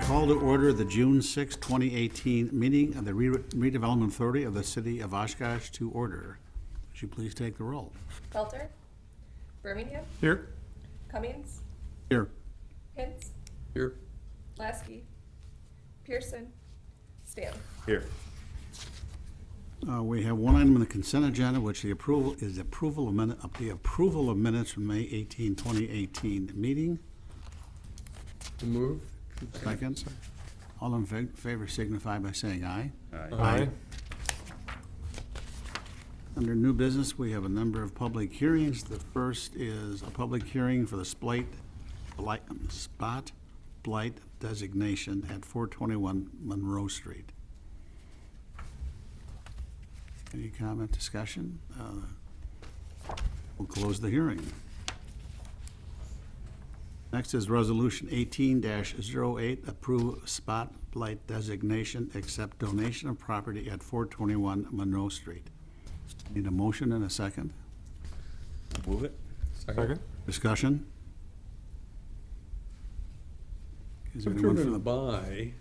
Call to order the June 6, 2018 meeting of the Redevelopment Authority of the City of Oshkosh to order. Would you please take the roll? Felter, Birmingham, Here. Cummings, Here. Hintz, Here. Lasky, Pearson, Stan. Here. We have one item on the consent agenda, which the approval is the approval of minutes from May 18, 2018 meeting. Move. Second. All in favor signify by saying aye. Aye. Under new business, we have a number of public hearings. The first is a public hearing for the spot blight designation at 421 Monroe Street. Any comment, discussion? We'll close the hearing. Next is Resolution 18-08, approve spot blight designation, accept donation of property at 421 Monroe Street. Need a motion and a second? Move it. Second. Discussion? Is there If anyone you're for gonna the, buy,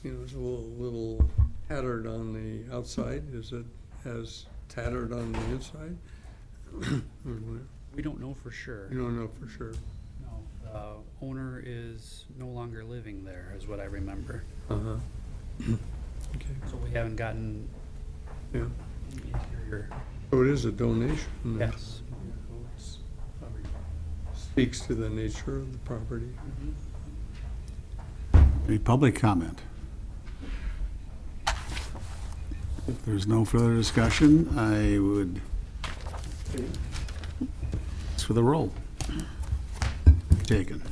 it's a little tattered on the outside, is it as tattered on the inside? Or what? We don't know for sure. You don't know for sure. No, the owner is no longer living there, is what I remember. Uh-huh. Okay, So we haven't gotten yeah. the interior. So it is a donation. that Yes. Speaks to the nature of the property. any public comment? If there's no further discussion, I would ask for the roll. Taken.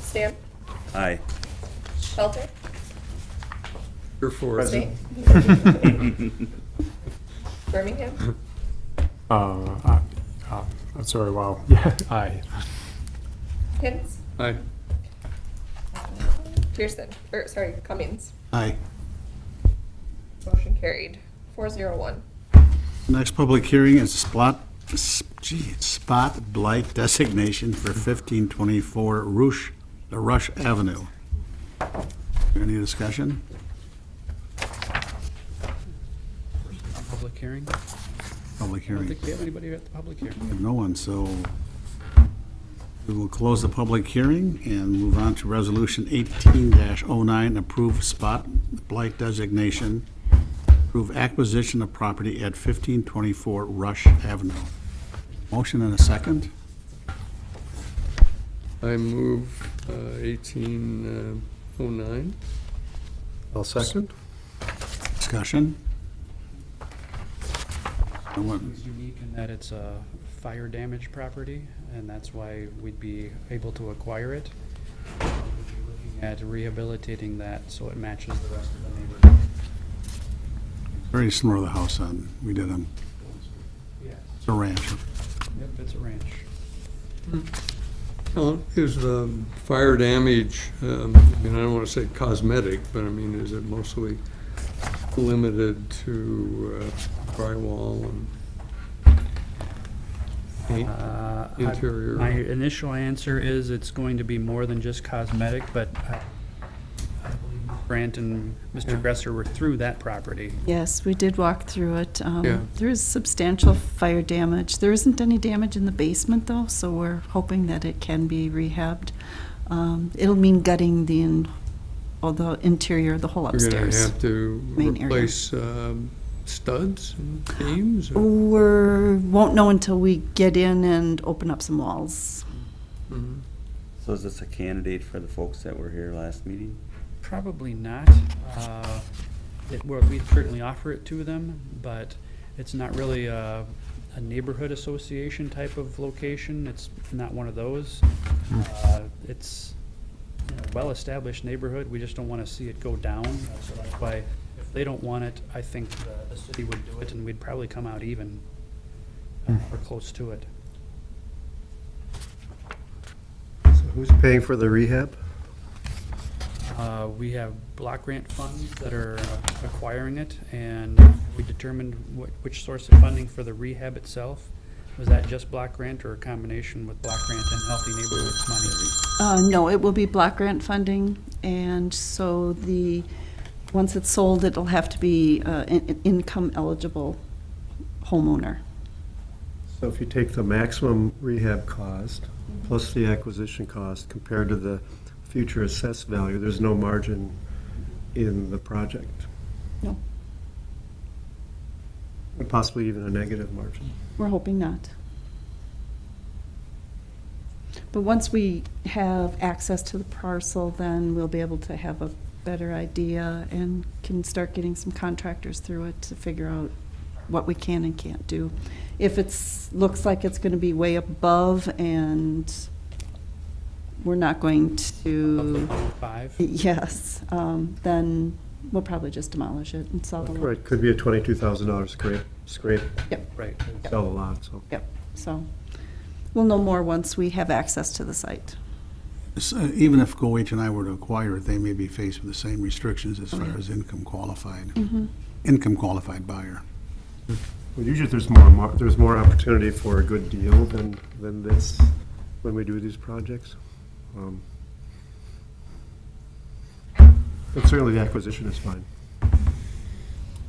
Stan, Aye. Felter, You're for it. Stan. Birmingham, Sorry, wow. Yeah, aye. Hintz, Aye. Cummings. Aye. Motion carried, 401. Next public hearing is spot blight designation for 1524 Rush Avenue. Any discussion? Public hearing? Public I don't hearing. think we have anybody at the public hearing. We have no one, so we will close the public hearing and move on to Resolution 18-09, approve spot blight designation, approve acquisition of property at 1524 Rush Avenue. Motion and a second. I move 1809. I'll second. Discussion? No one- It's unique in that it's a fire damaged property, and that's why we'd be able to acquire it. We'd be looking at rehabilitating that so it matches the rest of the neighborhood. Very similar to the house we did on Yeah. the ranch. Yep, it's a ranch. Is the fire damage, I don't want to say cosmetic, but I mean, is it mostly limited to drywall and paint? Interior. My initial answer is it's going to be more than just cosmetic, but I believe Grant and Mr. Gresser were through that property. Yes, we did walk through it. Yeah. There is substantial fire damage. There isn't any damage in the basement, though, so we're hoping that it can be rehabbed. It'll mean gutting the interior, the whole You're going to upstairs. have to main area. replace studs and beams? or- Won't know until we get in and open up some walls. Mhm. So is this a candidate for the folks that were here last meeting? Probably not. We'd certainly offer it to them, but it's not really a neighborhood association type of location. It's not one of those. It's a well-established neighborhood. We just don't want to see it go down. So that's why, if they don't want it, I think the city would do it, and we'd probably come out even or close to it. So who's paying for the rehab? We have block grant funds that are acquiring it, and we determined which source of funding for the rehab itself. Was that just block grant or a combination with block grant and healthy neighborhoods money? No, it will be block grant funding, and so once it's sold, it'll have to be an income eligible homeowner. So if you take the maximum rehab cost plus the acquisition cost compared to the future assessed value, there's no margin in the project, No, and possibly even a negative margin. we're hoping not. But once we have access to the parcel, then we'll be able to have a better idea and can start getting some contractors through it to figure out what we can and can't do. If looks like it's gonna be way above and we're not going to, 5? yes, then we'll probably just demolish it and sell the lot. Right, could be a $22,000 scrape, Yep, Right. sell a lot, so. yep, so we'll know more once we have access to the site. Even if GoH and I were to acquire it, they may be faced with the same restrictions as far as income qualified buyer. Well, usually there's more opportunity for a good deal than this when we do these projects. But certainly the acquisition is fine.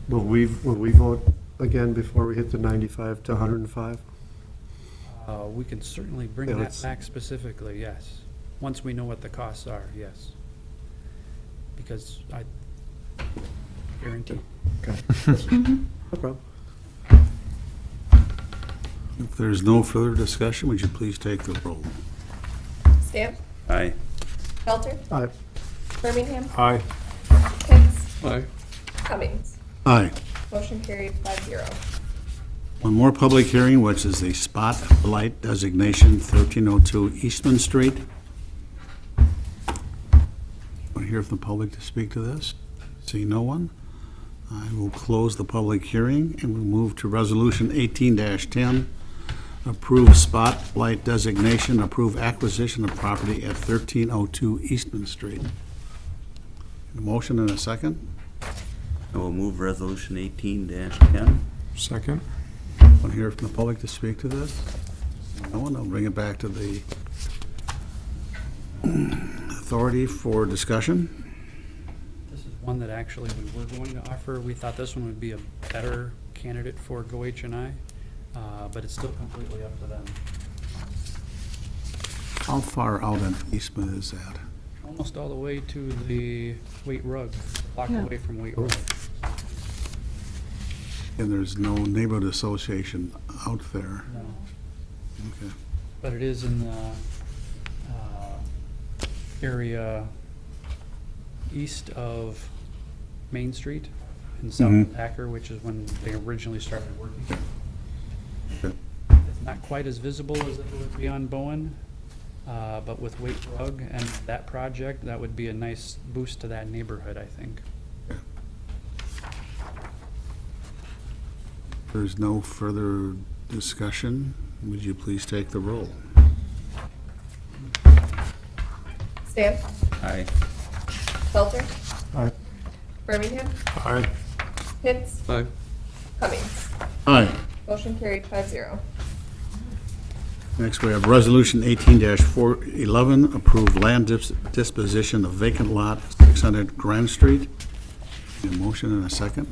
Will we vote again before we hit the 95 to 105? We can certainly bring Yeah, that let's- back specifically, yes. Once we know what the costs are, yes. Because I guarantee. Okay. No problem. If there's no further discussion, would you please take the roll? Stamp. Aye. Felter. Aye. Birmingham. Aye. Pitts. Aye. Cummings. Aye. Motion carried 5-0. One more public hearing, which is the spot blight designation, 1302 Eastman Street. Want to hear from the public to speak to this? See no one? I will close the public hearing and we'll move to Resolution 18-10. Approve spot blight designation, approve acquisition of property at 1302 Eastman Street. A motion and a second? I will move resolution 18-10. Second. Want to hear from the public to speak to this? No one, I'll bring it back to the authority for discussion. This is one that actually we were going to offer. We thought this one would be a better candidate for GoH and I, but it's still completely up to them. How far out in Eastman is that? Almost all the way to the Waite Rug, block Yeah. away from Waite Rug. And there's no neighborhood association out there. No. Okay. But it is in the area east of Main Street and south of Packer, which is when they originally started working. Okay. It's not quite as visible as it would be on Bowen, but with Waite Rug and that project, that would be a nice boost to that neighborhood, I think. There's no further discussion. Would you please take the roll? Stamp. Aye. Felter. Aye. Birmingham. Aye. Pitts. Aye. Cummings. Aye. Motion carried 5-0. Next, we have Resolution 18-411, approve land disposition of vacant lot, 600 Grand Street. Need a motion and a second?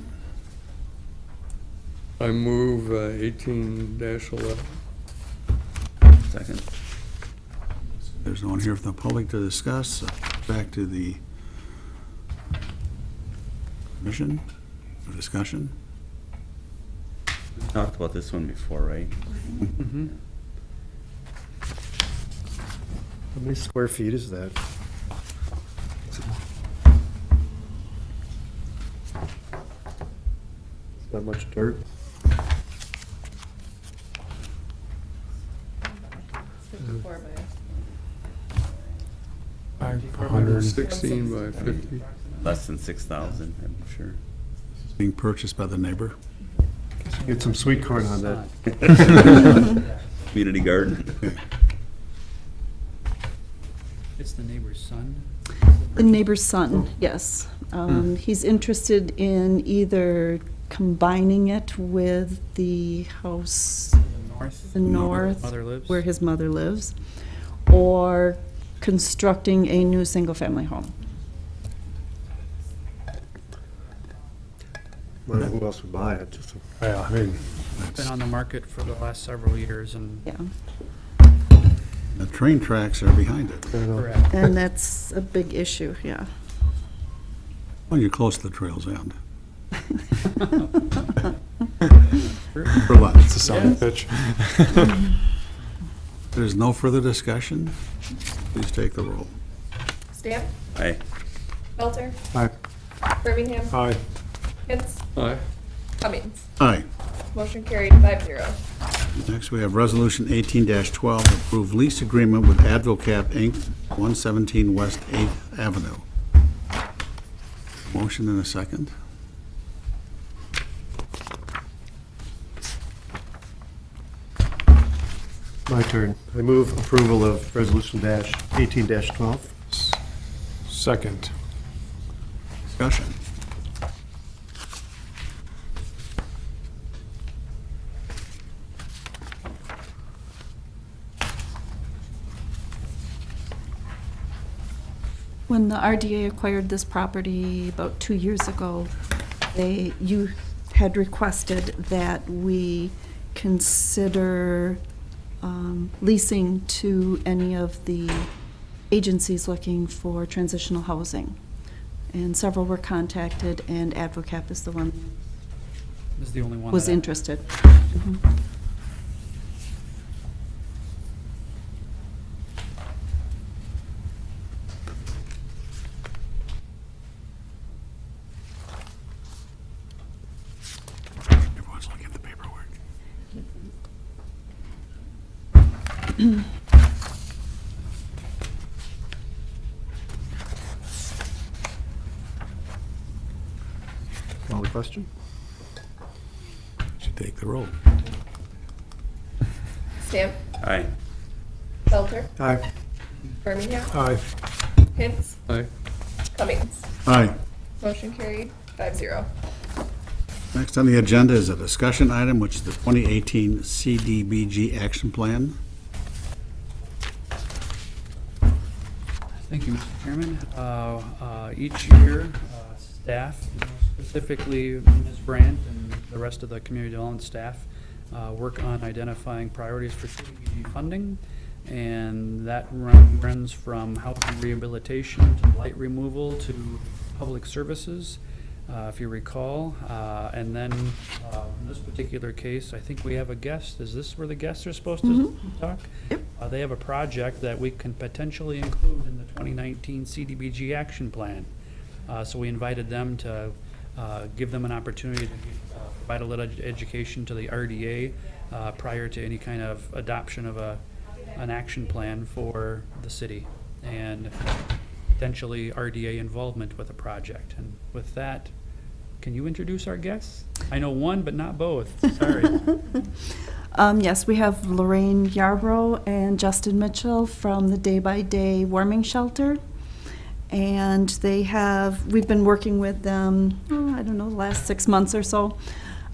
I move 18-11. Second. There's no one here from the public to discuss. Back to the commission for discussion. We talked about this one before, right? Mm-hmm. How many square feet is that? It's not much dirt. 54 16 by 50. Less than 6,000, I'm sure. Being purchased by the neighbor. Get some sweet corn on that. Community garden. It's the neighbor's son. The neighbor's son, yes. He's interested in either combining it with the house North. the north, Mother lives. where his mother lives, or constructing a new single-family home. I don't know who else would buy it, just, Well, I mean, Been on the market for the last several years and. Yeah, the train tracks are behind it. I don't know. Correct. and that's a big issue, yeah. Well, you're close to the trail's end. For lunch. It's a selling pitch. There's no further discussion. Please take the roll. Stamp, Aye. Belter, Aye. Birmingham, Aye. Pitts, Aye. Cummings. Aye. Motion carried 5-0. Next, we have Resolution 18-12, approve lease agreement with Advocap, Inc., 117 West 8th Avenue. Motion and a second. My turn. I move approval of Resolution 18-12. Second. Discussion. When the RDA acquired this property about 2 years ago, you had requested that we consider leasing to any of the agencies looking for transitional housing. And several were contacted, and Advocap is the one This is the only one. was that I- interested. Mhm. Everyone's looking at the paperwork. Call the question? Should take the roll. Stamp, Aye. Belter, Aye. Birmingham, Aye. Pitts, Aye. Cummings. Aye. Motion carried 5-0. Next on the agenda is a discussion item, which is the 2018 CDBG Action Plan. Thank you, Mr. Chairman. Each year, staff, specifically Ms. Brandt and the rest of the community development staff, work on identifying priorities for CDBG funding, and that runs from housing rehabilitation to blight removal to public services, if you recall. And then, in this particular case, I think we have a guest. Is this where the guests are supposed to talk? Yep. They have a project that we can potentially include in the 2019 CDBG action plan. So we invited them to give them an opportunity to provide a little education to the RDA prior to any kind of adoption of an action plan for the city, and potentially RDA involvement with the project. And with that, can you introduce our guests? I know one, but not both. Sorry. Yes, we have Lorraine Yarbrough and Justin Mitchell from the Day by Day Warming Shelter. And we've been working with them, I don't know, the last 6 months or so.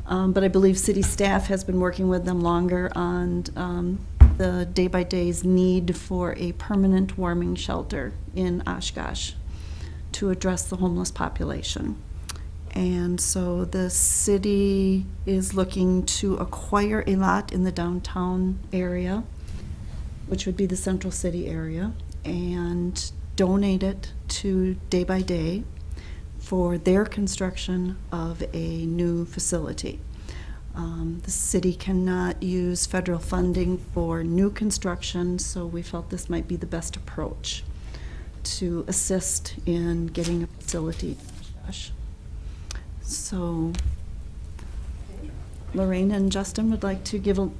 But I believe city staff has been working with them longer on the Day by Day's need for a permanent warming shelter in Oshkosh to address the homeless population. And so the city is looking to acquire a lot in the downtown area, which would be the central city area, and donate it to Day by Day for their construction of a new facility. The city cannot use federal funding for new construction, so we felt this might be the best approach to assist in getting a facility in Oshkosh. So Lorraine and Justin would like to give a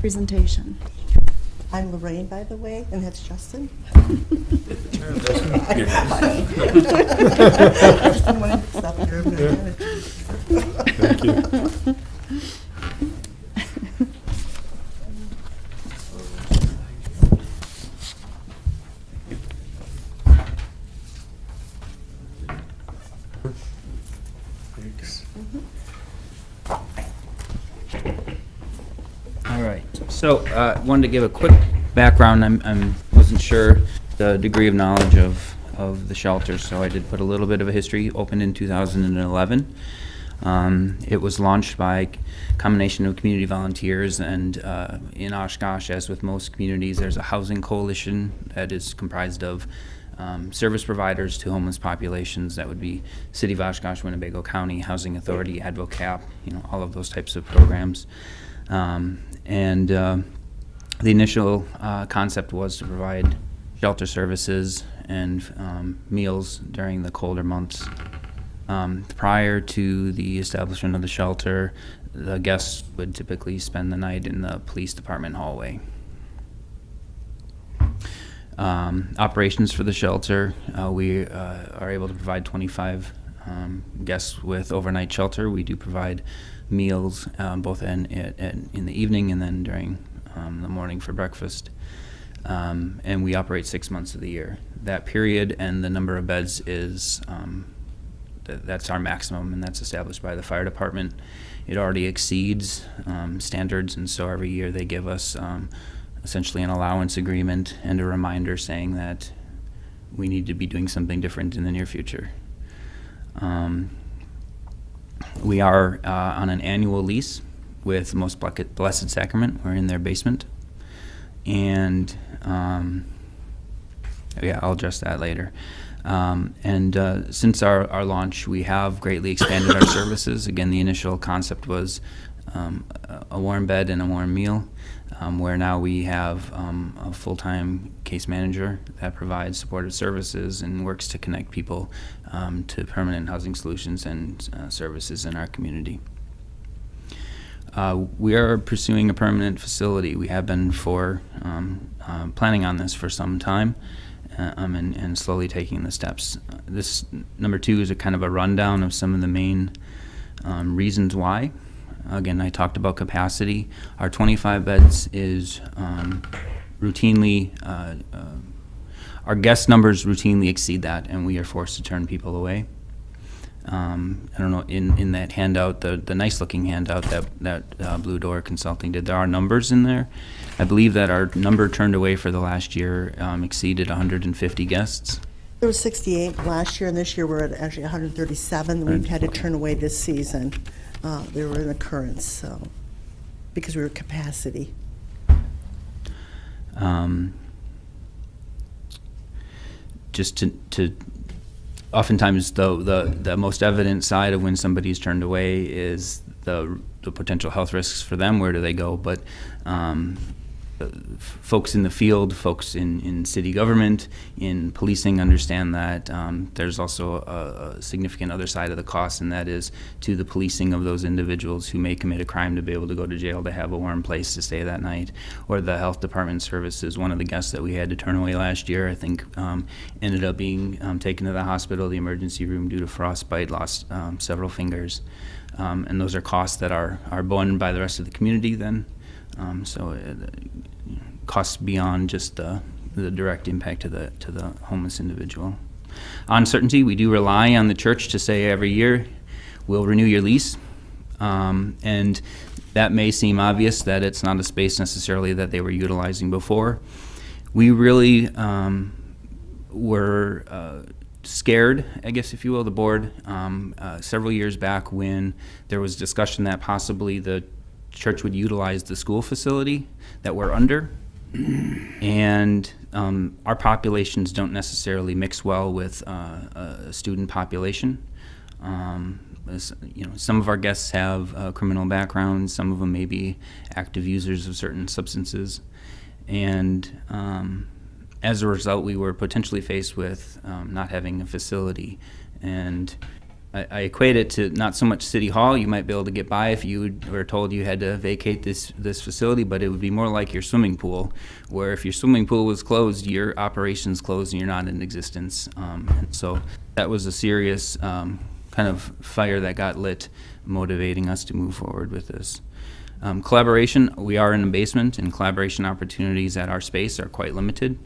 presentation. I'm Lorraine, by the way, and that's Justin. Sure. I just didn't want to stop here. Thank you. All right. So, wanted to give a quick background. Wasn't sure the degree of knowledge of the shelter, so I did put a little bit of a history. Opened in 2011. It was launched by a combination of community volunteers, and in Oshkosh, as with most communities, there's a housing coalition that is comprised of service providers to homeless populations. That would be City of Oshkosh, Winnebago County, Housing Authority, AdvoCap, all of those types of programs. The initial concept was to provide shelter services and meals during the colder months. Prior to the establishment of the shelter, the guests would typically spend the night in the police department hallway. Operations for the shelter, we are able to provide 25 guests with overnight shelter. We do provide meals both in the evening and then during the morning for breakfast. And we operate 6 months of the year. That period and the number of beds is that's our maximum, and that's established by the fire department. It already exceeds standards, and so every year they give us essentially an allowance agreement and a reminder saying that we need to be doing something different in the near future. We are on an annual lease with Most Blessed Sacrament. We're in their basement, and I'll address that later. Since our launch, we have greatly expanded our services. Again, the initial concept was a warm bed and a warm meal, where now we have a full-time case manager that provides supportive services and works to connect people to permanent housing solutions and services in our community. We are pursuing a permanent facility. We have been for planning on this for some time. And slowly taking the steps. This number 2 is a kind of a rundown of some of the main reasons why. Again, I talked about capacity. Our 25 beds is routinely, our guest numbers routinely exceed that, and we are forced to turn people away. I don't know, in that handout, the nice looking handout that Blue Door Consulting did, there are numbers in there. I believe that our number turned away for the last year exceeded 150 guests. There was 68 last year, and this year we're at actually 137. We've had to turn away this season. They were in occurrence, so, because we were capacity. Just to oftentimes, though, the most evident side of when somebody's turned away is the potential health risks for them. Where do they go? But folks in the field, folks in city government, in policing understand that there's also a significant other side of the cost, and that is to the policing of those individuals who may commit a crime to be able to go to jail to have a warm place to stay that night, or the health department services. One of the guests that we had to turn away last year, I think, ended up being taken to the hospital, the emergency room, due to frostbite, lost several fingers. And those are costs that are borne by the rest of the community then. Costs beyond just the direct impact to the homeless individual. Uncertainty, we do rely on the church to say every year, we'll renew your lease. And that may seem obvious that it's not a space necessarily that they were utilizing before. We really were scared, I guess, if you will, the board, several years back when there was discussion that possibly the church would utilize the school facility that we're under. And our populations don't necessarily mix well with a student population. Some of our guests have criminal backgrounds. Some of them may be active users of certain substances. And as a result, we were potentially faced with not having a facility. And I equate it to not so much City Hall. You might be able to get by if you were told you had to vacate this facility, but it would be more like your swimming pool, where if your swimming pool was closed, your operations closed and you're not in existence. So that was a serious kind of fire that got lit, motivating us to move forward with this. Collaboration, we are in a basement, and collaboration opportunities at our space are quite limited.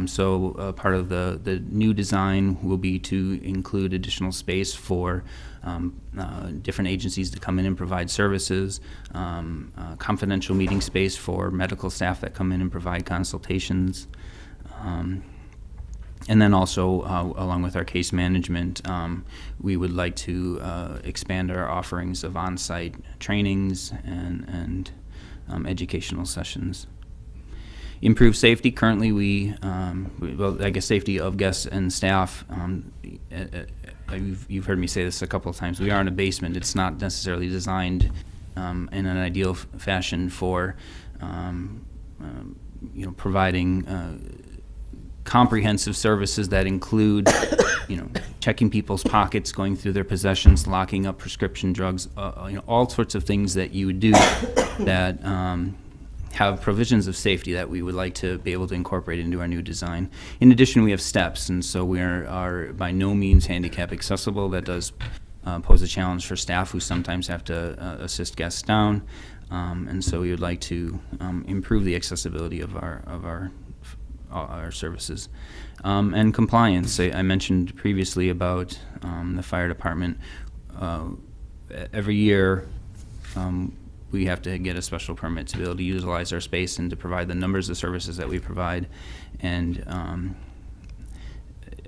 So part of the new design will be to include additional space for different agencies to come in and provide services, confidential meeting space for medical staff that come in and provide consultations. And then also, along with our case management, we would like to expand our offerings of on-site trainings and educational sessions. Improve safety. Currently, safety of guests and staff. You've heard me say this a couple of times. We are in a basement. It's not necessarily designed in an ideal fashion for providing comprehensive services that include, checking people's pockets, going through their possessions, locking up prescription drugs, all sorts of things that you would do that have provisions of safety that we would like to be able to incorporate into our new design. In addition, we have steps, and so we are by no means handicap accessible. That does pose a challenge for staff who sometimes have to assist guests down, and so we would like to improve the accessibility of our services. And compliance, I mentioned previously about the fire department. Every year we have to get a special permit to be able to utilize our space and to provide the numbers of services that we provide. And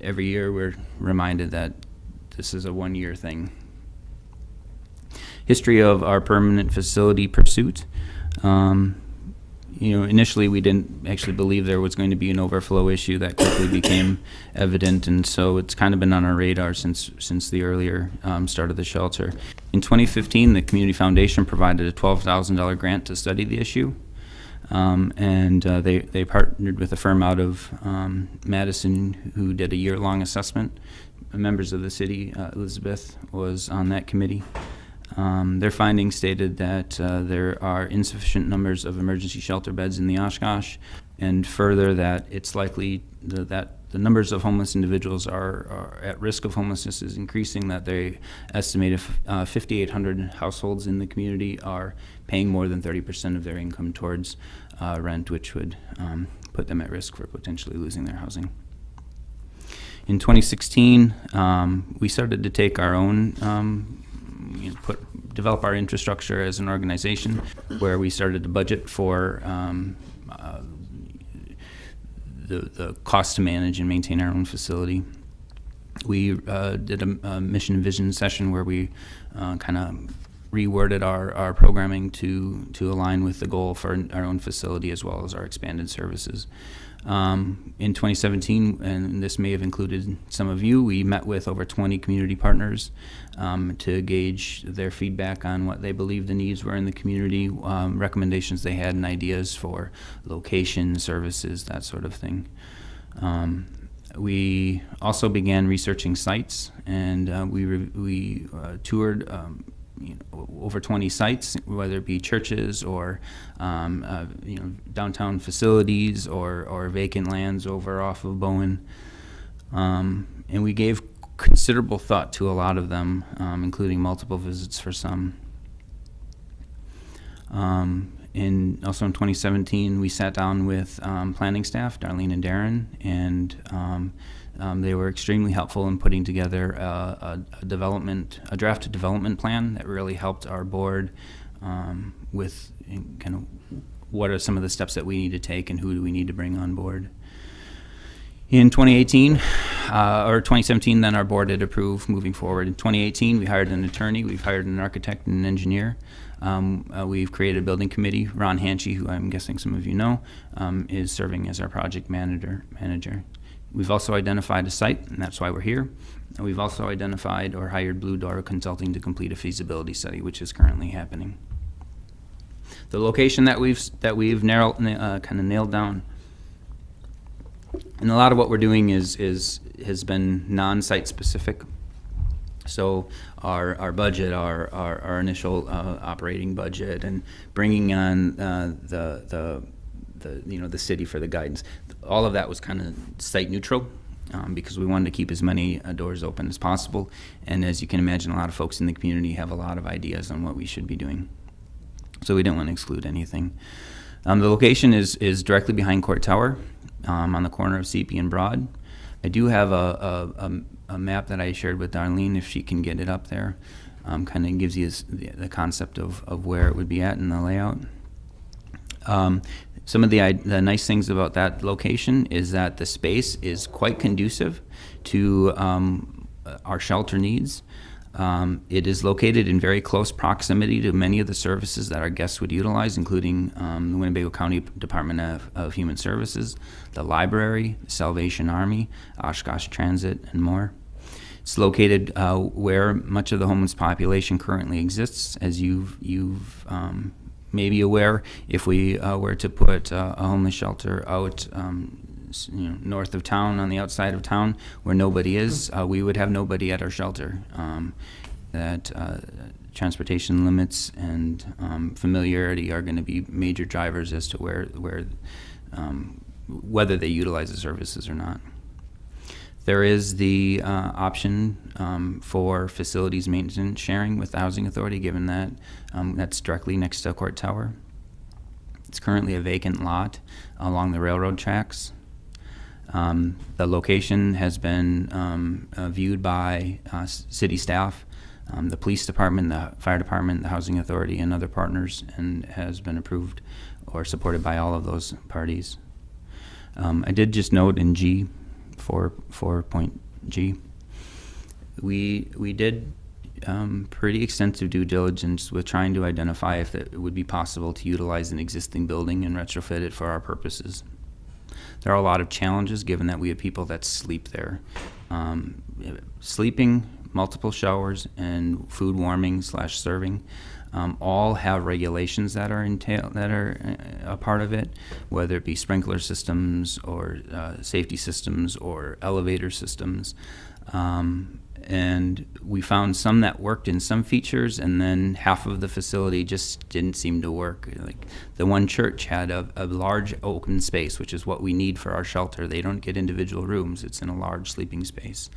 every year we're reminded that this is a one-year thing. History of our permanent facility pursuit. Initially we didn't actually believe there was going to be an overflow issue. That quickly became evident, and so it's kind of been on our radar since the earlier start of the shelter. In 2015, the Community Foundation provided a $12,000 grant to study the issue, and they partnered with a firm out of Madison who did a year-long assessment. Members of the city, Elizabeth, was on that committee. Their findings stated that there are insufficient numbers of emergency shelter beds in the Oshkosh, and further that it's likely that the numbers of homeless individuals are at risk of homelessness is increasing, that they estimated 5,800 households in the community are paying more than 30% of their income towards rent, which would put them at risk for potentially losing their housing. In 2016, we started to take our own develop our infrastructure as an organization, where we started to budget for the cost to manage and maintain our own facility. We did a mission and vision session where we kind of reworded our programming to align with the goal for our own facility as well as our expanded services. In 2017, and this may have included some of you, we met with over 20 community partners to gauge their feedback on what they believe the needs were in the community, recommendations they had, and ideas for location, services, that sort of thing. We also began researching sites, and we toured over 20 sites, whether it be churches or downtown facilities or vacant lands over off of Bowen, and we gave considerable thought to a lot of them, including multiple visits for some. Also in 2017, we sat down with planning staff, Darlene and Darren, and they were extremely helpful in putting together a draft development plan that really helped our board with kind of what are some of the steps that we need to take and who do we need to bring on board. In 2018, or 2017, then our board did approve moving forward. In 2018, we hired an attorney, we've hired an architect and an engineer. We've created a building committee. Ron Hanchy, who I'm guessing some of you know, is serving as our project manager. We've also identified a site, and that's why we're here. And we've also identified or hired Blue Door Consulting to complete a feasibility study, which is currently happening. The location that we've nailed down, and a lot of what we're doing has been non-site specific. So our budget, our initial operating budget, and bringing on the city for the guidance, all of that was kind of site neutral, because we wanted to keep as many doors open as possible. And as you can imagine, a lot of folks in the community have a lot of ideas on what we should be doing. So we didn't want to exclude anything. The location is directly behind Court Tower, on the corner of CP and Broad. I do have a map that I shared with Darlene, if she can get it up there. Kind of gives you the concept of where it would be at in the layout. Some of the nice things about that location is that the space is quite conducive to our shelter needs. It is located in very close proximity to many of the services that our guests would utilize, including the Winnebago County Department of Human Services, the library, the Salvation Army, Oshkosh Transit, and more. It's located where much of the homeless population currently exists. As you've may be aware, if we were to put a homeless shelter out north of town, on the outside of town, where nobody is, we would have nobody at our shelter. That transportation limits and familiarity are going to be major drivers as to whether they utilize the services or not. There is the option for facilities maintenance sharing with the Housing Authority, given that that's directly next to Court Tower. It's currently a vacant lot along the railroad tracks. The location has been viewed by city staff, the police department, the fire department, the Housing Authority, and other partners, and has been approved or supported by all of those parties. I did just note in G, 4.G, we did pretty extensive due diligence with trying to identify if it would be possible to utilize an existing building and retrofit it for our purposes. There are a lot of challenges given that we have people that sleep there. Sleeping, multiple showers, and food warming / serving all have regulations that are a part of it, whether it be sprinkler systems or safety systems or elevator systems. And we found some that worked in some features, and then half of the facility just didn't seem to work. Like the one church had a large open space, which is what we need for our shelter. They don't get individual rooms. It's in a large sleeping space.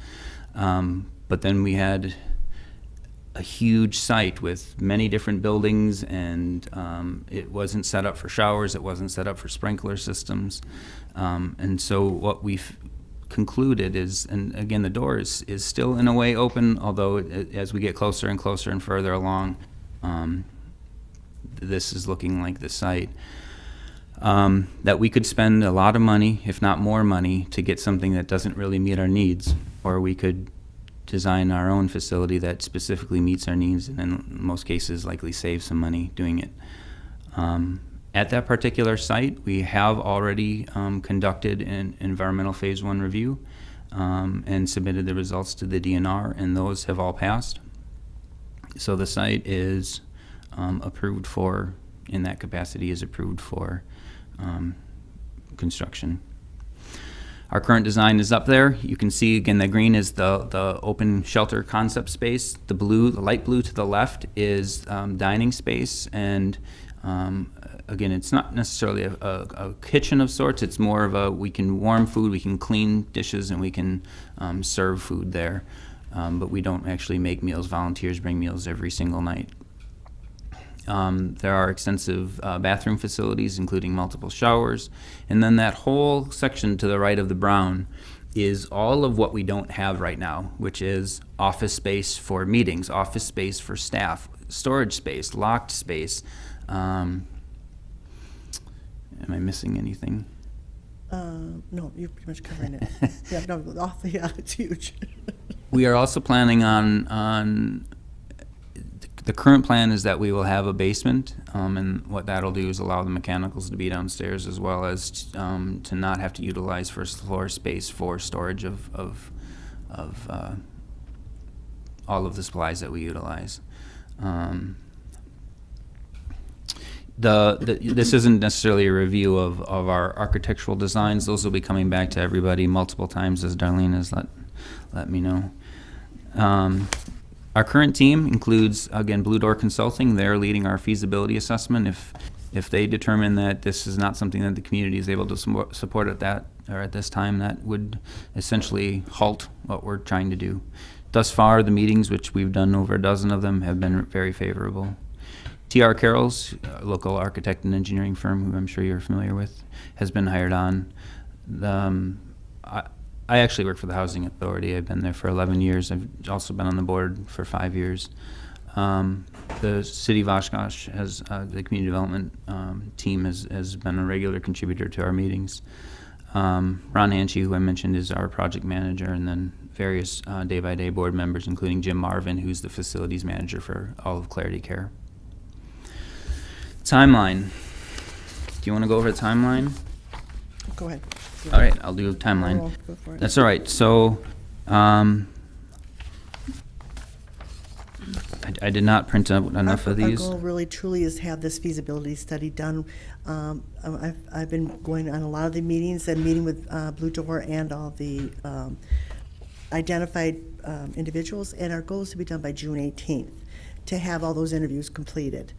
But then we had a huge site with many different buildings, and it wasn't set up for showers. It wasn't set up for sprinkler systems. And so what we've concluded is, and again, the door is still in a way open, although as we get closer and closer and further along, this is looking like the site. That we could spend a lot of money, if not more money, to get something that doesn't really meet our needs, or we could design our own facility that specifically meets our needs, and in most cases likely save some money doing it. At that particular site, we have already conducted an environmental phase 1 review and submitted the results to the DNR, and those have all passed. So the site is approved for, in that capacity, is approved for construction. Our current design is up there. You can see again the green is the open shelter concept space. The blue, the light blue to the left is dining space, and again, it's not necessarily a kitchen of sorts. It's more of we can warm food, we can clean dishes, and we can serve food there. But we don't actually make meals. Volunteers bring meals every single night. There are extensive bathroom facilities, including multiple showers. And then that whole section to the right of the brown is all of what we don't have right now, which is office space for meetings, office space for staff, storage space, locked space. Am I missing anything? No, you're pretty much covering it. Yeah, no, yeah, it's huge. We are also planning on the current plan is that we will have a basement, and what that'll do is allow the mechanicals to be downstairs, as well as to not have to utilize first floor space for storage of all of the supplies that we utilize. This isn't necessarily a review of our architectural designs. Those will be coming back to everybody multiple times, as Darlene has let me know. Our current team includes, again, Blue Door Consulting. They're leading our feasibility assessment. If they determine that this is not something that the community is able to support at this time, that would essentially halt what we're trying to do. Thus far, the meetings, which we've done over a dozen of them, have been very favorable. T.R. Carroll's, a local architect and engineering firm, who I'm sure you're familiar with, has been hired on. I actually work for the Housing Authority. I've been there for 11 years. I've also been on the board for 5 years. The city of Oshkosh has, the community development team has been a regular contributor to our meetings. Ron Hanchy, who I mentioned, is our project manager, and then various day-by-day board members, including Jim Marvin, who's the facilities manager for all of Clarity Care. Timeline. Do you want to go over the timeline? Go ahead. All right, I'll do a timeline. Oh, go for it. That's all right. So, I did not print out enough of these. Our goal really truly is to have this feasibility study done. I've been going on a lot of the meetings and meeting with Blue Door and all the identified individuals, and our goal is to be done by June 18th, to have all those interviews completed.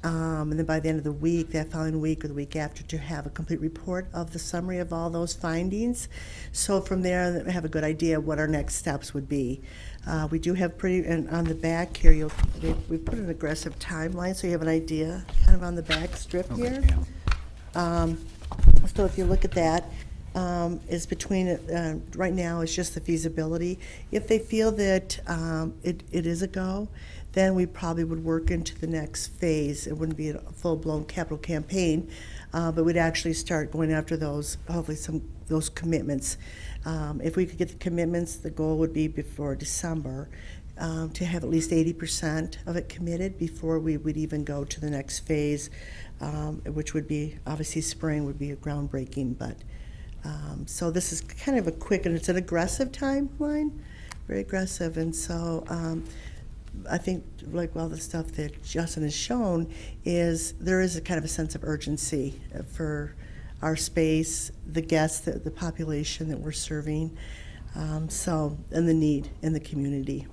And then by the end of the week, that following week or the week after, to have a complete report of the summary of all those findings. So from there, we have a good idea of what our next steps would be. We do have and on the back here, we put an aggressive timeline, so you have an idea kind of on the back strip here. So if you look at that, is between, right now, it's just the feasibility. If they feel that it is a go, then we probably would work into the next phase. It wouldn't be a full-blown capital campaign, but we'd actually start going after those, hopefully those commitments. If we could get the commitments, the goal would be before December to have at least 80% of it committed before we would even go to the next phase, which would be, obviously spring would be a groundbreaking, but so this is kind of a quick, and it's an aggressive timeline, very aggressive, and so I think, like all the stuff that Justin has shown, is there is a kind of a sense of urgency for our space, the guests, the population that we're serving, so, and the need in the community.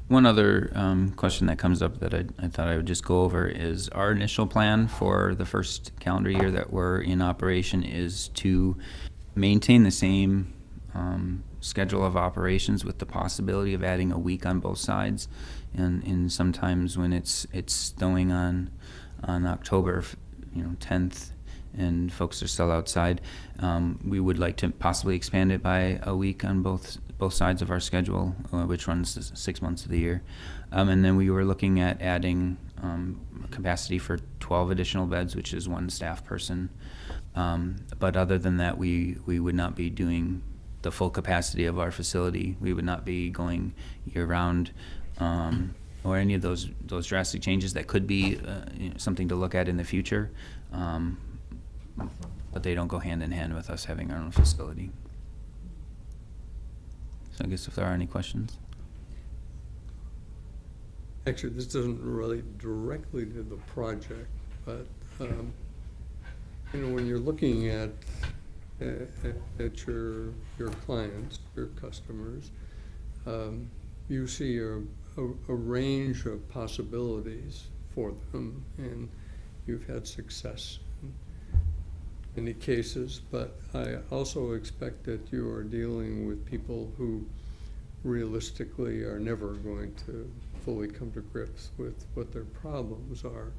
One other question that comes up that I thought I would just go over is our initial plan for the first calendar year that we're in operation is to maintain the same schedule of operations with the possibility of adding a week on both sides. And sometimes when it's snowing on October 10th and folks are still outside, we would like to possibly expand it by a week on both sides of our schedule, which runs 6 months of the year. And then we were looking at adding capacity for 12 additional beds, which is one staff person. But other than that, we would not be doing the full capacity of our facility. We would not be going year-round, or any of those drastic changes that could be something to look at in the future. But they don't go hand in hand with us having our own facility. So I guess if there are any questions. Actually, this doesn't relate directly to the project, but, when you're looking at your clients, your customers, you see a range of possibilities for them, and you've had success in many cases, but I also expect that you are dealing with people who realistically are never going to fully come to grips with what their problems are.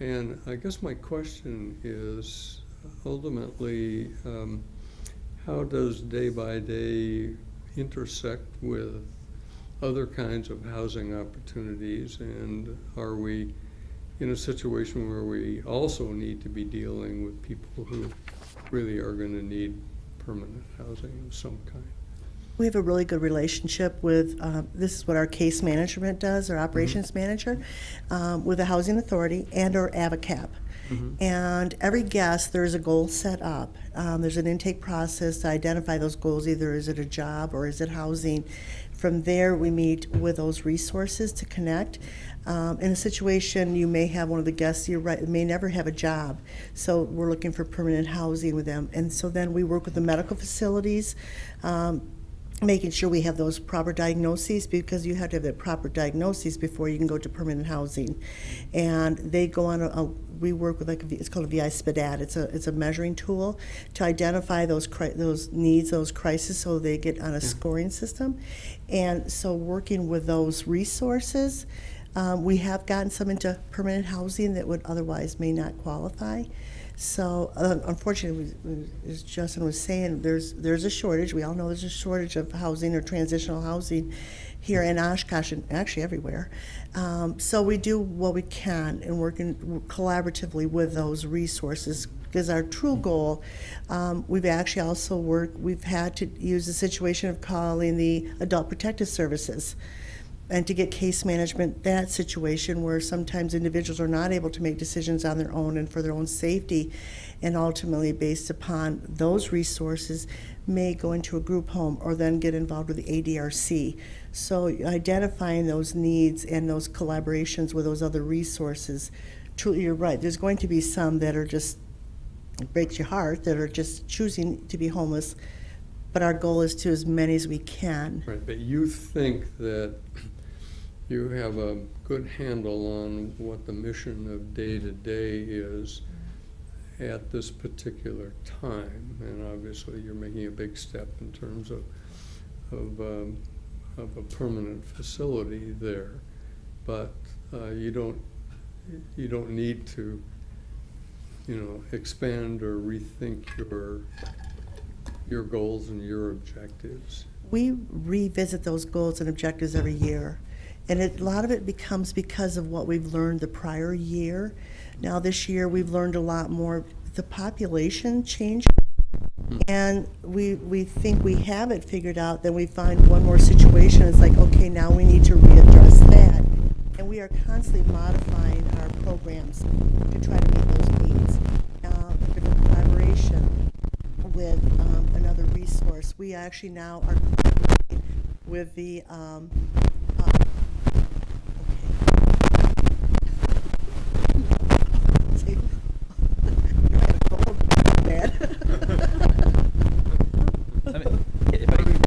And I guess my question is, ultimately, how does day by day intersect with other kinds of housing opportunities, and are we in a situation where we also need to be dealing with people who really are going to need permanent housing of some kind? We have a really good relationship with, this is what our case management does, our operations manager, with the Housing Authority and our AVACAP. And every guest, there's a goal set up. There's an intake process to identify those goals, either is it a job or is it housing. From there, we meet with those resources to connect. In a situation, you may have one of the guests, you're right, may never have a job. So we're looking for permanent housing with them. And so then we work with the medical facilities, making sure we have those proper diagnoses, because you have to have the proper diagnoses before you can go to permanent housing. And they go on we work with it's called a VI SPDAT. It's a measuring tool to identify those needs, those crises, so they get on a scoring system. And so working with those resources, We have gotten some into permanent housing that would otherwise may not qualify. So unfortunately, as Justin was saying, there's a shortage. We all know there's a shortage of housing or transitional housing here in Oshkosh and actually everywhere. So we do what we can and working collaboratively with those resources, because our true goal, we've actually also we've had to use the situation of calling the Adult Protective Services and to get case management, that situation where sometimes individuals are not able to make decisions on their own and for their own safety, and ultimately based upon those resources may go into a group home or then get involved with the ADRC. So identifying those needs and those collaborations with those other resources, truly you're right, there's going to be some that are just, it breaks your heart, that are just choosing to be homeless, but our goal is to as many as we can. Right, but you think that you have a good handle on what the mission of day-to-day is at this particular time, and obviously you're making a big step in terms of a permanent facility there, but you don't need to, expand or rethink your goals and your objectives. We revisit those goals and objectives every year. And a lot of it becomes because of what we've learned the prior year. Now this year we've learned a lot more. The population changed, and we think we have it figured out. Then we find one more situation. It's like, okay, now we need to readdress that. And we are constantly modifying our programs to try to meet those needs. Different collaboration with another resource. We actually now are collaborating with the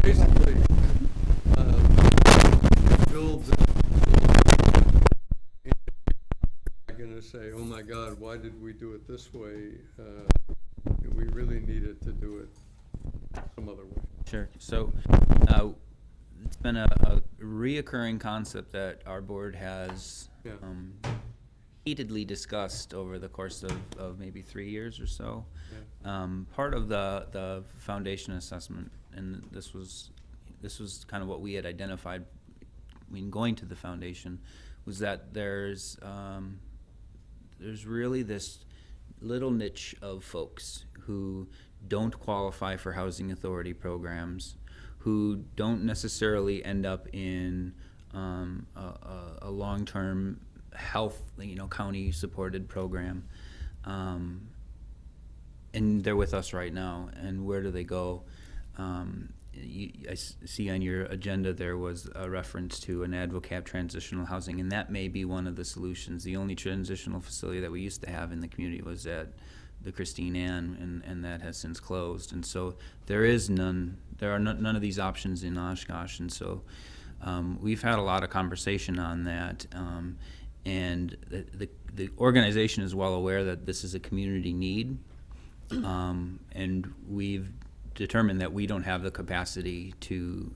Basically, builds I'm going to say, oh my God, why did we do it this way? We really needed to do it some other way. Sure. So it's been a reoccurring concept that our board has Yeah. heatedly discussed over the course of maybe 3 years or so. Yeah. Part of the foundation assessment, and this was kind of what we had identified when going to the foundation, was that there's really this little niche of folks who don't qualify for housing authority programs, who don't necessarily end up in a long-term health, county supported program, and they're with us right now. And where do they go? I see on your agenda there was a reference to an AdvoCap transitional housing, and that may be one of the solutions. The only transitional facility that we used to have in the community was at the Christine Ann, and that has since closed. And so there are none of these options in Oshkosh, and so we've had a lot of conversation on that. And the organization is well aware that this is a community need, and we've determined that we don't have the capacity to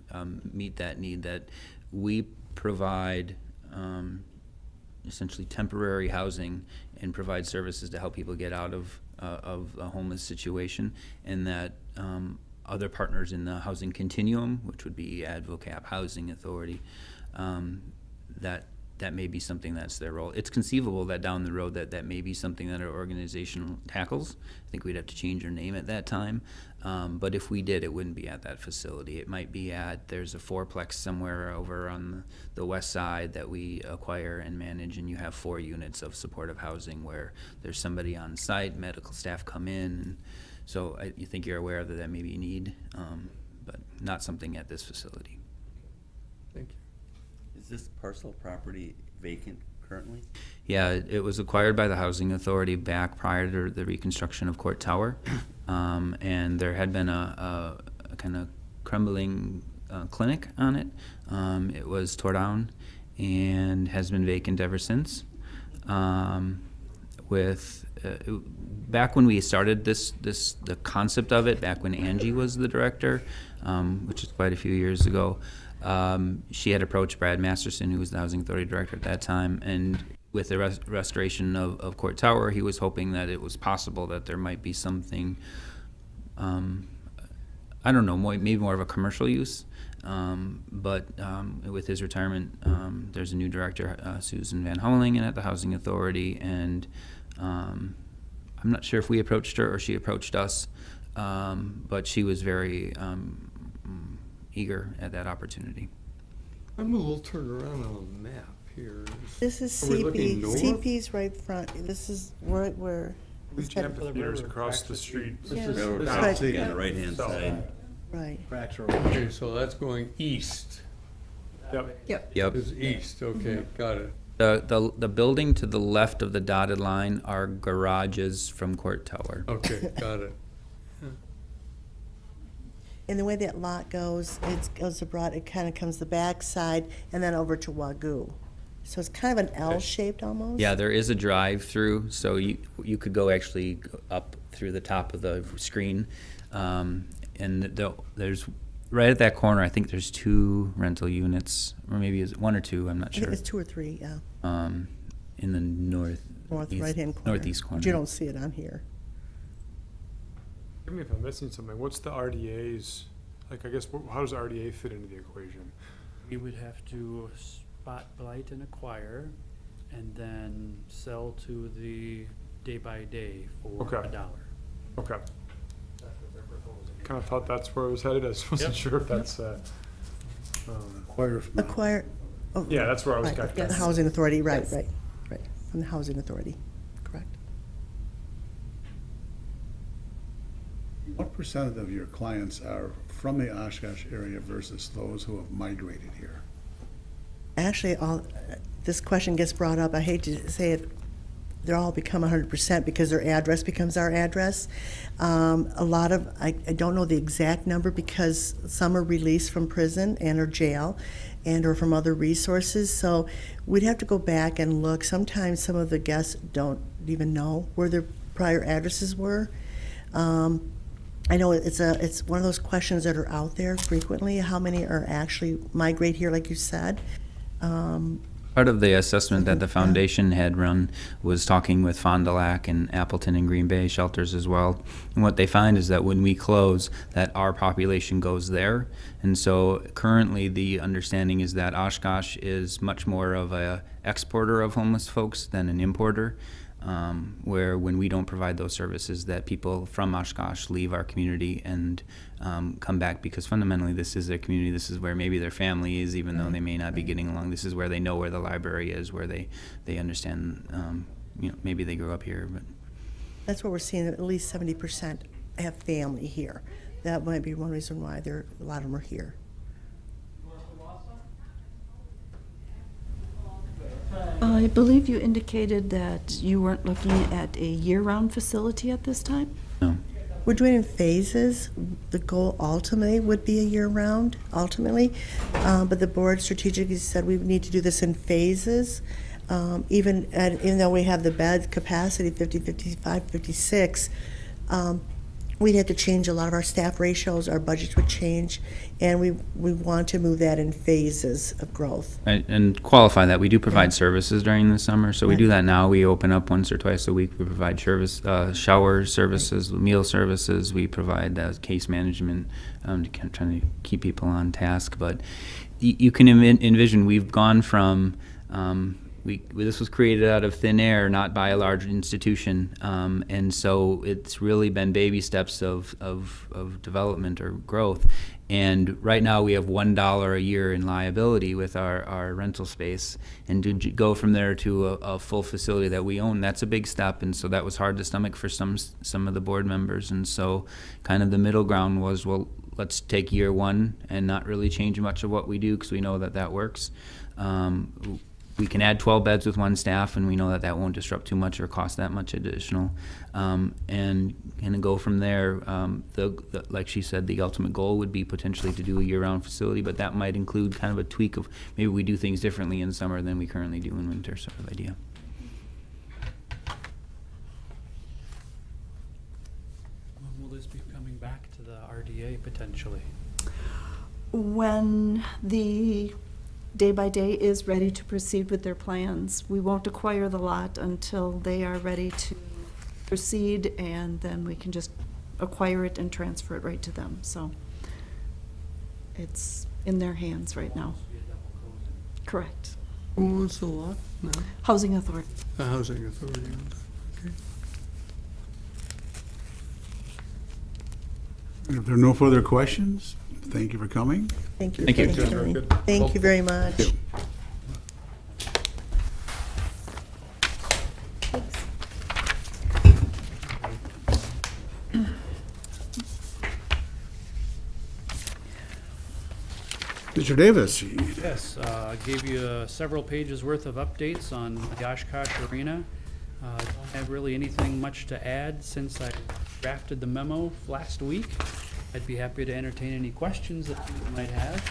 meet that need, that we provide essentially temporary housing and provide services to help people get out of a homeless situation, and that other partners in the housing continuum, which would be AdvoCap, Housing Authority, that may be something that's their role. It's conceivable that down the road that may be something that our organization tackles. I think we'd have to change our name at that time. But if we did, it wouldn't be at that facility. It might be there's a fourplex somewhere over on the west side that we acquire and manage, and you have 4 units of supportive housing where there's somebody on site, medical staff come in. And so you think you're aware that may be a need, but not something at this facility. Thank you. Is this parcel of property vacant currently? Yeah, it was acquired by the Housing Authority back prior to the reconstruction of Court Tower, and there had been a kind of crumbling clinic on it. It was tore down and has been vacant ever since. Back when we started the concept of it, back when Angie was the director, which is quite a few years ago, She had approached Brad Masterson, who was the Housing Authority Director at that time, and with the restoration of Court Tower, he was hoping that it was possible that there might be something, I don't know, maybe more of a commercial use. But with his retirement, there's a new director, Susan Van Houweling, at the Housing Authority, and I'm not sure if we approached her or she approached us, but she was very eager at that opportunity. I'm a little turned around on the map here. This is Are we looking CP. north? CP's right front. This is right where. Leach Amphitheater's across the street. Yeah. Railroad Right. Crossing on the right-hand So- side. Right. Cracks are Okay, so that's going east. Yep. Yep. Is east, okay, got it. The building to the left of the dotted line are garages from Court Tower. Okay, got it. And the way that lot goes, it goes abroad, it kind of comes the back side and then over to Wagoo. So it's kind of an L-shaped almost. Yeah, there is a drive-through, so you could go actually up through the top of the screen. And there's, right at that corner, I think there's 2 rental units, or maybe it's 1 or 2, I'm not I think sure. it's 2 or 3, yeah. In the north Right-hand corner. northeast corner. But you don't see it on here. Forgive me if I'm missing something. What's the RDA's, like, I guess, how does RDA fit into the equation? We would have to spot, blight, and acquire, and then sell to the day-by-day for Okay. $1. Okay. Kind of thought that's where it was headed. I just wasn't Yep. sure if that's, Acquire from. Acquire, oh. yeah, that's where I was Right, got. the Housing Authority, right, Yes. right, from the Housing Authority, correct. What percentage of your clients are from the Oshkosh area versus those who have migrated here? Actually, this question gets brought up, I hate to say it, they're all become 100% because their address becomes our address. A lot of, I don't know the exact number because some are released from prison and or jail and or from other resources. So we'd have to go back and look. Sometimes some of the guests don't even know where their prior addresses were. I know it's one of those questions that are out there frequently. How many are actually migrate here, like you said? Part of the assessment that the foundation had run was talking with Fond du Lac and Appleton and Green Bay shelters as well. And what they find is that when we close, that our population goes there. And so currently the understanding is that Oshkosh is much more of a exporter of homeless folks than an importer. Where when we don't provide those services, that people from Oshkosh leave our community and come back, because fundamentally this is their community, this is where maybe their family is, even though they may not be getting along. This is where they know where the library is, where they understand, maybe they grew up here. But That's what we're seeing, at least 70% have family here. That might be one reason why a lot of them are here. I believe you indicated that you weren't looking at a year-round facility at this time? no. We're doing it in phases. The goal ultimately would be a year-round, ultimately. But the board strategically said we need to do this in phases. Even though we have the bed capacity, 50, 55, 56, we'd have to change a lot of our staff ratios, our budgets would change, and we want to move that in phases of growth. And qualify that, we do provide services during the summer, so we do that now. We open up once or twice a week. We provide shower services, meal services. We provide case management, trying to keep people on task. But you can envision, we've gone from, this was created out of thin air, not by a large institution, and so it's really been baby steps of development or growth. And right now we have $1 a year in liability with our rental space, and to go from there to a full facility that we own, that's a big step. And so that was hard to stomach for some of the board members. And so kind of the middle ground was, well, let's take year one and not really change much of what we do, because we know that works. We can add 12 beds with one staff, and we know that won't disrupt too much or cost that much additional. And go from there. Like she said, the ultimate goal would be potentially to do a year-round facility, but that might include kind of a tweak of maybe we do things differently in summer than we currently do in winter, sort of idea. When will this be coming back to the RDA potentially? When the day-by-day is ready to proceed with their plans, we won't acquire the lot until they are ready to proceed, and then we can just acquire it and transfer it right to them. So it's in their hands right now. Correct. Who owns the lot now? Housing Authority. The Housing Authority owns it. Okay. And if there are no further questions, thank you for coming. Thank you. Thank you. for Very hearing. good. Thank you very much. Mr. Davis, Yes, gave you several pages worth of updates on the Oshkosh Arena. Don't have really anything much to add since I drafted the memo last week. I'd be happy to entertain any questions that you might have.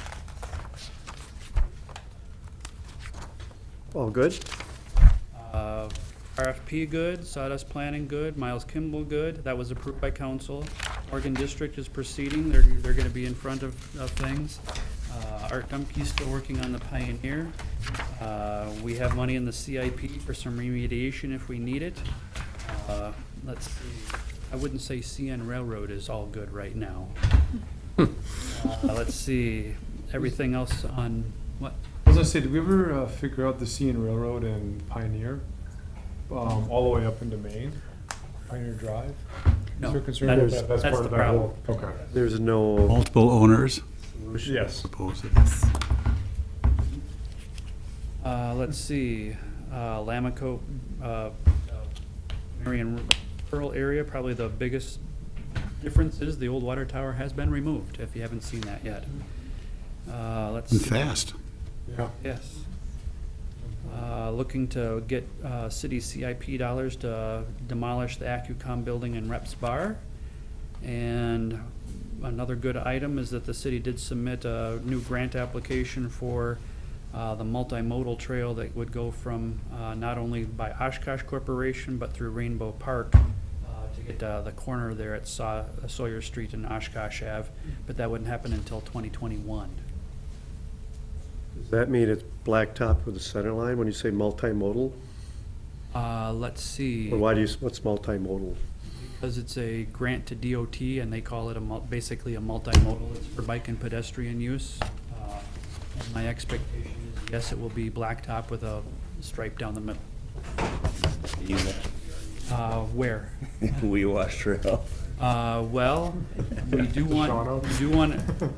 All good? RFP good, sawdust planning good, Miles Kimball good, that was approved by council. Oregon District is proceeding, they're gonna be in front of things. Art Dumke's still working on the Pioneer. We have money in the CIP for some remediation if we need it. Let's see, I wouldn't say CN Railroad is all good right now. Let's see, everything else on, what? I was gonna say, did we ever figure out the CN Railroad and Pioneer, all the way up into Maine, Pioneer Drive? No, Is there concern about that's- that? That's that's part of the that problem. whole, okay. There's no, multiple owners, Yes. supposedly. Let's see, Lamico, Marion Pearl area, probably the biggest difference is the old water tower has been removed, if you haven't seen that yet. Let's And see. fast. Yeah. Yes. Looking to get city CIP dollars to demolish the AccuCom building in Reps Bar. And another good item is that the city did submit a new grant application for the multimodal trail that would go from not only by Oshkosh Corporation, but through Rainbow Park to get the corner there at Sawyer Street and Oshkosh Ave, but that wouldn't happen until 2021. does that mean it's blacktop with a center line when you say multimodal? Let's see. Or what's multimodal? Because it's a grant to DOT and they call it basically a multimodal, it's for bike and pedestrian use. And my expectation is, yes, it will be blacktop with a stripe down the middle. Where? We wash trail. Well, we do want,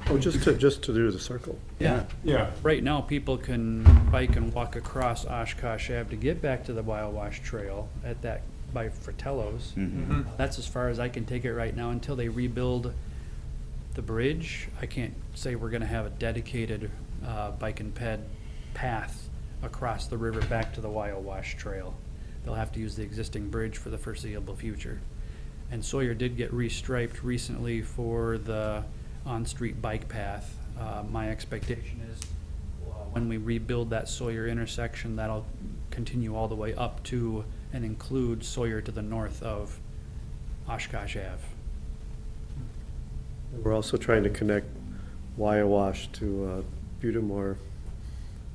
Oh, just to do the circle. yeah. Yeah. Right now, people can bike and walk across Oshkosh Ave to get back to the Wild Wash Trail at that, by Fratello's. Mhm. That's as far as I can take it right now until they rebuild the bridge. I can't say we're gonna have a dedicated, bike and ped path across the river back to the Wild Wash Trail. They'll have to use the existing bridge for the foreseeable future. And Sawyer did get restriped recently for the on-street bike path. My expectation is when we rebuild that Sawyer intersection, that'll continue all the way up to and include Sawyer to the north of Oshkosh Ave. We're also trying to connect Wyowash to Butamore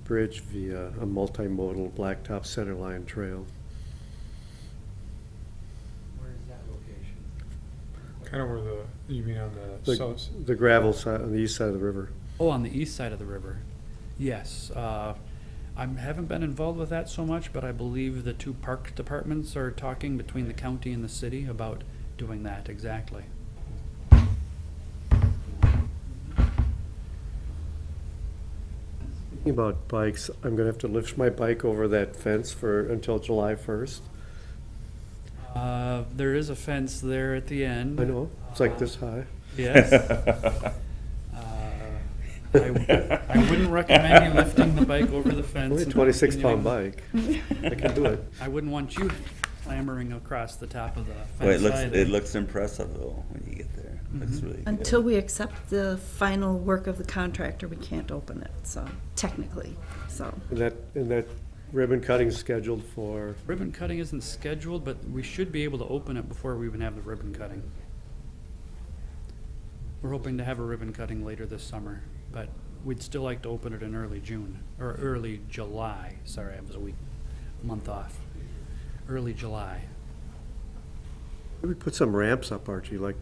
Bridge via a multimodal blacktop centerline trail. Where is that location? Kind of where you mean on the south? The gravel side, on the east side of the river. Oh, on the east side of the river. Yes. I haven't been involved with that so much, but I believe the two park departments are talking between the county and the city about doing that exactly. Thinking about bikes, I'm gonna have to lift my bike over that fence until July 1st. There is a fence there at the end. I know, it's like this high. Yes. I wouldn't recommend you lifting the bike over the fence. Only a and 26-pound continuing. bike. I can do it. I wouldn't want you clambering across the top of the Well, fence either. it looks impressive though, when you get there. Looks Mhm. really good. Until we accept the final work of the contractor, we can't open it, so, technically, so. And that ribbon cutting scheduled for, Ribbon cutting isn't scheduled, but we should be able to open it before we even have the ribbon cutting. We're hoping to have a ribbon cutting later this summer. but we'd still like to open it in early June, or early July. Sorry, I was a month off. Early July. Maybe put some ramps up, Archie, like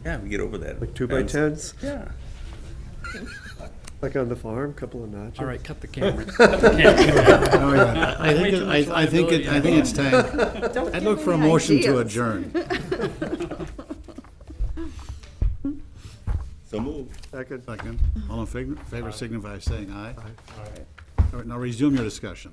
Yeah, we get over that. 2x10s, Yeah. like on the farm, couple of notches. All right, cut the camera. Cut the camera. Oh, yeah. I think, Way too much I think it, I think it's time. Don't I'd give look for a any motion to ideas. adjourn. So move. Second. Second. All in favor signify by saying aye. Aye. All right, now resume your discussion.